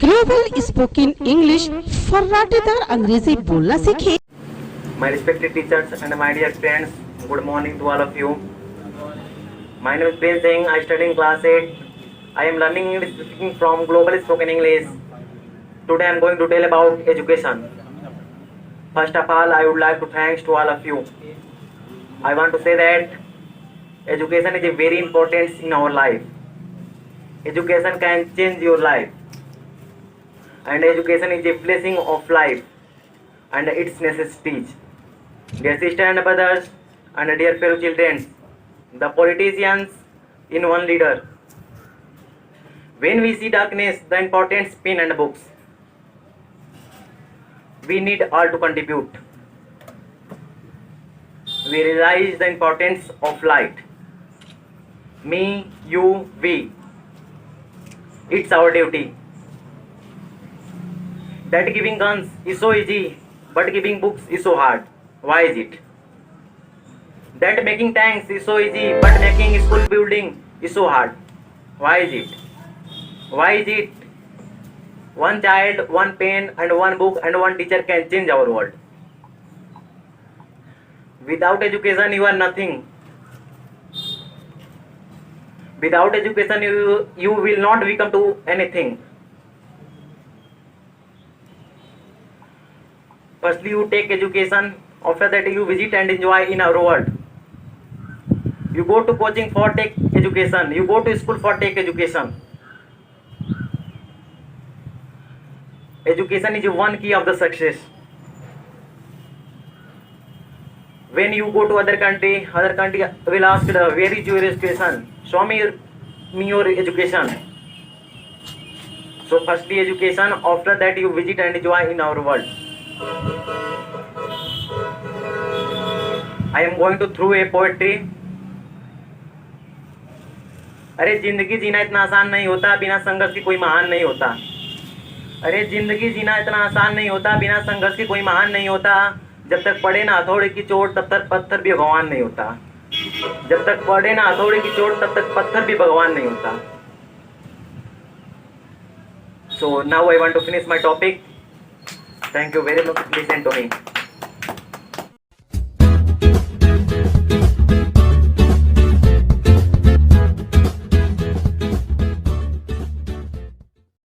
Global spoken English फर्राटेदार अंग्रेजी बोलना सीखें। My respected teachers and my dear friends, good morning to all of you. My name is Ben Singh. I study in class 8. I am learning English speaking from Global Spoken English. Today I am going to tell about education. First of all, I would like to thanks to all of you. I want to say that education is a very important in our life. Education can change your life, and education is a blessing of life and its necessities. Dear sister and brothers and dear fellow children, the politicians in one leader. When we see darkness, the importance pen and books. We need all to contribute. We realize the importance of light. Me, you, we. It's our duty. That giving guns is so easy, but giving books is so hard. Why is it? That making tanks is so easy, but making school building is so hard. Why is it? Why is it? One child, one pen, and one book, and one teacher can change our world. Without education, you are nothing. Without education, you will not become to anything. Firstly, you take education. After that, you visit and enjoy in our world. You go to coaching for take education. You go to school for take education. Education is one key of the success. When you go to other country will ask, where is your education? Show me your education. So firstly education, after that you visit and enjoy in our world. I am going to through a poetry. अरे जिंदगी जीना इतना आसान नहीं होता, बिना संघर्ष के कोई महान नहीं होता. अरे जिंदगी जीना इतना आसान नहीं होता, बिना संघर्ष के कोई महान नहीं होता. जब तक पड़े ना हथौड़े की चोट, तब तक पत्थर भी भगवान नहीं होता. जब तक पड़े ना हथौड़े की चोट, तब तक पत्थर भी भगवान नहीं होता. So now I want to finish my topic. Thank you very much. Listen to me.